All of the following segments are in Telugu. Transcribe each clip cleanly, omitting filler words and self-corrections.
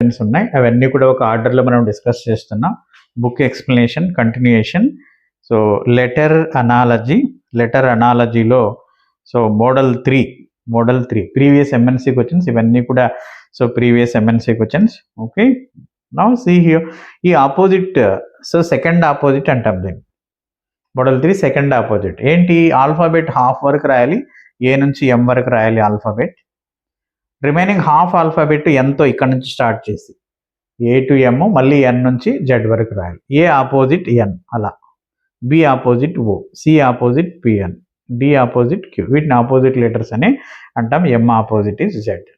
క్వశ్చన్స్ ఉన్నాయి. అవన్నీ కూడా ఒక ఆర్డర్లో మనం డిస్కస్ చేస్తున్నాం. Book explanation, continuation. So letter అనాలజీలో so model 3 previous MNC questions ఇవన్నీ కూడా. So previous MNC questions. Okay, now see here ఈ ఆపోజిట్. సో సెకండ్ ఆపోజిట్ అంటాం దీన్ని. మోడల్ 3 సెకండ్ ఆపోజిట్ ఏంటి? ఆల్ఫాబెట్ హాఫ్ వరకు రాయాలి, ఏ నుంచి ఎం వరకు రాయాలి ఆల్ఫాబెట్. రిమైనింగ్ హాఫ్ ఆల్ఫాబెట్ ఎంతో ఇక్కడ నుంచి స్టార్ట్ చేసి ఏ టు ఎమ్, మళ్ళీ ఎన్ నుంచి జెడ్ వరకు రాయాలి. ఏ ఆపోజిట్ ఎన్ అలా, B opposite O, C opposite PN, D opposite Q. వీటిని ఆపోజిట్ లెటర్స్ అని అంటాం. M opposite is Z.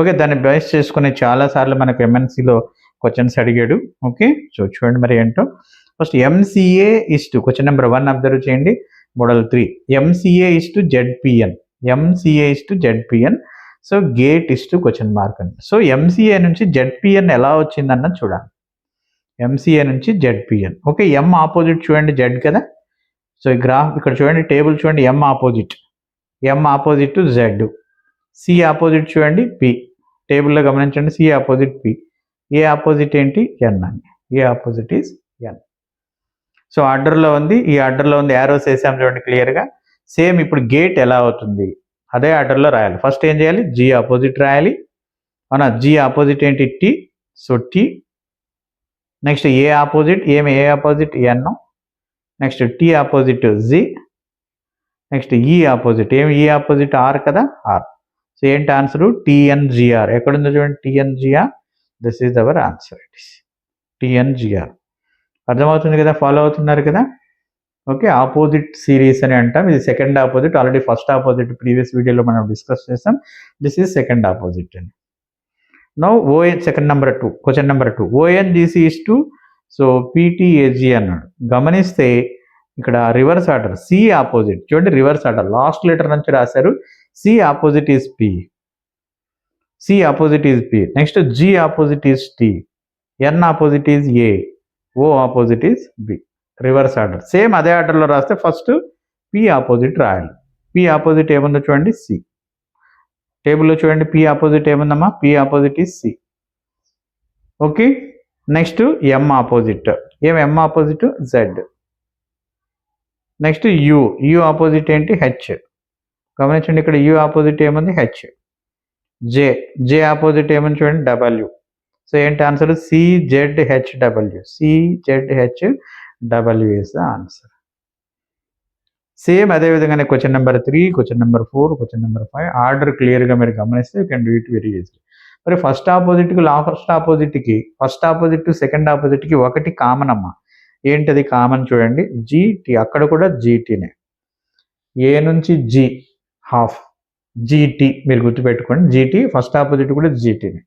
Okay, దాన్ని బేస్ చేసుకుని చాలాసార్లు మనకు ఎంఎన్సీలో క్వశ్చన్స్ అడిగాడు. ఓకే, సో చూడండి మరి ఏంటో. First MCA is to question number 1 observe చేయండి. Model 3 MCA is to ZPN. MCA is to ZPN. So gate is to question mark అండి. సో ఎంసీఏ నుంచి జెడ్పిఎన్ ఎలా వచ్చిందన్నది చూడాలి. ఎంసీఏ నుంచి జెడ్పిఎన్. ఓకే, ఎం ఆపోజిట్ చూడండి జెడ్ కదా. సో ఈ గ్రాఫ్ ఇక్కడ చూడండి, టేబుల్ చూడండి. M opposite to Z. C opposite చూడండి పి. టేబుల్లో గమనించండి, C opposite P. A opposite ఏంటి? ఎన్ అండి. A opposite is N. So ఆర్డర్లో ఉంది, ఈ ఆర్డర్లో ఉంది. యారోస్ వేసాం చూడండి క్లియర్గా. సేమ్ ఇప్పుడు గేట్ ఎలా అవుతుంది అదే ఆర్డర్లో రాయాలి. ఫస్ట్ ఏం చేయాలి? జీ ఆపోజిట్ రాయాలి. అవునా, జీ ఆపోజిట్ ఏంటి? T. So T. Next A opposite A opposite N. Next T opposite G. Next E opposite E opposite R కదా, ఆర్. సో ఏంటి ఆన్సర్? టిఎన్జిఆర్. ఎక్కడుందో చూడండి, TNGR. This is our answer. It is TNGR. అర్థమవుతుంది కదా, ఫాలో అవుతున్నారు కదా. ఓకే, ఆపోజిట్ సిరీస్ అని అంటాం. ఇది second opposite. Already first opposite previous వీడియోలో మనం డిస్కస్ చేసాం. దిస్ ఈజ్ సెకండ్ ఆపోజిట్ అండి. No ON second number 2 question number 2 ONGC is to so PTAG అన్నాడు. గమనిస్తే ఇక్కడ రివర్స్ ఆర్డర్. సి ఆపోజిట్ చూడండి, రివర్స్ ఆర్డర్ లాస్ట్ లెటర్ నుంచి రాశారు. C opposite is P. Next G opposite is T. N opposite is A. O opposite is B. Reverse order. Same అదే ఆర్డర్లో రాస్తే ఫస్ట్ పి ఆపోజిట్ రాయాలి. పి ఆపోజిట్ ఏముందో చూడండి, సి. టేబుల్లో చూడండి, పి ఆపోజిట్ ఏముందమ్మా? P opposite is C. Okay, next M opposite. M opposite? Z. Next U opposite ఏంటి? హెచ్. గమనించండి, ఇక్కడ యు ఆపోజిట్ ఏముంది? హెచ్. జే ఆపోజిట్ ఏముంది చూడండి? డబ్ల్యూ. సో ఏంటి answer? CZHW. CZHW is the answer. Same అదే విధంగానే question number 3, question number 4, question number 5 order క్లియర్గా మీరు గమనిస్తే you can do it very easy. మరి ఫస్ట్ ఆపోజిట్కి ఫస్ట్ ఆపోజిట్ సెకండ్ ఆపోజిట్కి ఒకటి కామన్ అమ్మా. ఏంటది కామన్ చూడండి? జీటీ. అక్కడ కూడా జీటీనే. ఏ నుంచి జీ హాఫ్, జీటీ మీరు గుర్తుపెట్టుకోండి. జీటీ ఫస్ట్ ఆపోజిట్ కూడా జీటీనే.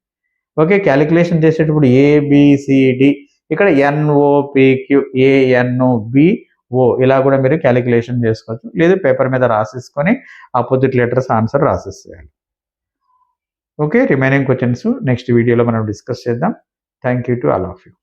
ఓకే, క్యాలిక్యులేషన్ చేసేటప్పుడు ఏబిసిడి ఇక్కడ ఎన్ఓపిక్యూ, ఏఎన్ఓబిఓ ఇలా కూడా మీరు క్యాలిక్యులేషన్ చేసుకోవచ్చు. లేదు పేపర్ మీద రాసేసుకొని ఆపోజిట్ లెటర్స్ ఆన్సర్ రాసేసేయాలి. ఓకే, రిమైనింగ్ క్వశ్చన్స్ నెక్స్ట్ వీడియోలో మనం డిస్కస్ చేద్దాం. Thank you to all of you.